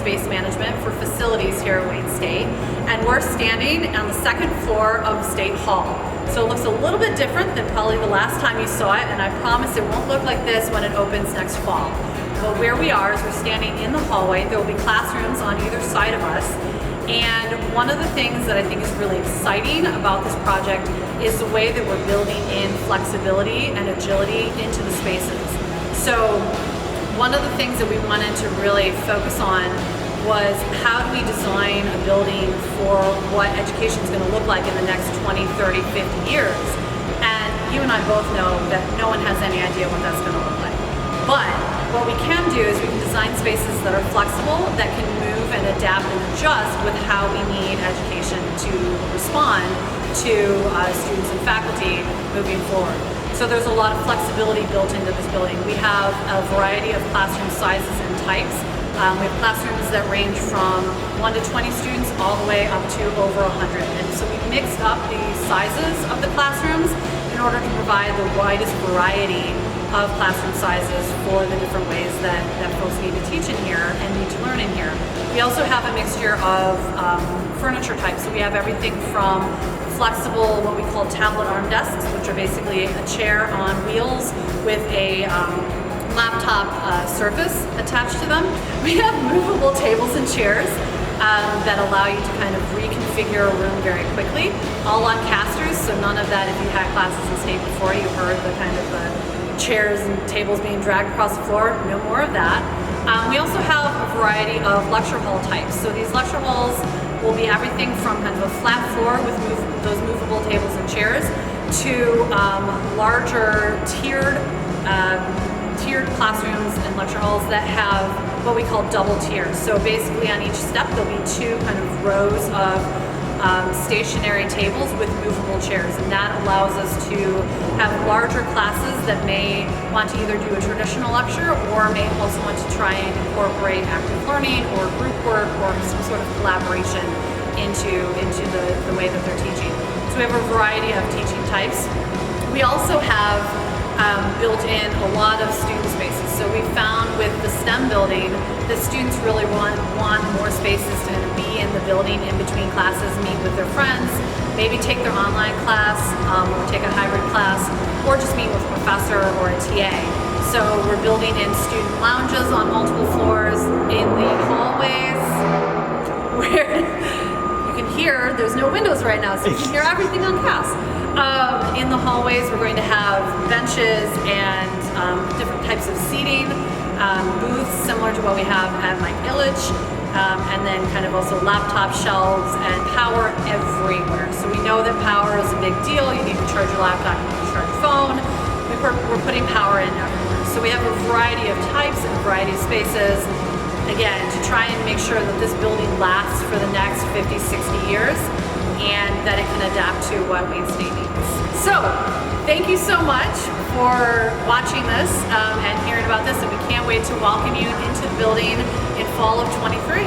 space management for facilities here at Wayne State, and we're standing on the second floor of State Hall. So it looks a little bit different than probably the last time you saw it, and I promise it won't look like this when it opens next fall. But where we are is we're standing in the hallway. There will be classrooms on either side of us. And one of the things that I think is really exciting about this project is the way that we're building in flexibility and agility into the spaces. So one of the things that we wanted to really focus on was how do we design a building for what education is going to look like in the next 20, 30, 50 years. And you and I both know that no one has any idea what that's going to look like. But what we can do is we can design spaces that are flexible, that can move and adapt and adjust with how we need education to respond to students and faculty moving forward. So there's a lot of flexibility built into this building. We have a variety of classroom sizes and types. We have classrooms that range from 1 to 20 students all the way up to over 100. And so we've mixed up the sizes of the classrooms in order to provide the widest variety of classroom sizes for the different ways that folks need to teach in here and need to learn in here. We also have a mixture of furniture types. So we have everything from flexible, what we call tablet arm desks, which are basically a chair on wheels with a laptop surface attached to them. We have movable tables and chairs that allow you to kind of reconfigure a room very quickly, all on casters, so none of that, if you had classes in State before, you heard the kind of chairs and tables being dragged across the floor, no more of that. We also have a variety of lecture hall types. So these lecture halls will be everything from kind of a flat floor with those movable tables and chairs to larger tiered classrooms and lecture halls that have what we call double tiers. So basically on each step there'll be two kind of rows of stationary tables with movable chairs, and that allows us to have larger classes that may want to either do a traditional lecture or may also want to try and incorporate active learning or group work or some sort of collaboration into the way that they're teaching. So we have a variety of teaching types. We also have built in a lot of student spaces. So we found with the STEM building that students really want more spaces to be in the building in between classes, meet with their friends, maybe take their online class or take a hybrid class, or just meet with a professor or a TA. So we're building in student lounges on multiple floors in the hallways where you can hear, there's no windows right now, so you can hear everything on Cass. In the hallways, we're going to have benches and different types of seating, booths similar to what we have at Mike Ilitch, and then kind of also laptop shelves and power everywhere. So we know that power is a big deal. You need to charge your laptop, you need to charge your phone. We're putting power in everywhere. So we have a variety of types and a variety of spaces, again, to try and make sure that this building lasts for the next 50, 60 years, and that it can adapt to what Wayne State needs. So, thank you so much for watching this and hearing about this, and we can't wait to welcome you into the building in fall of '23.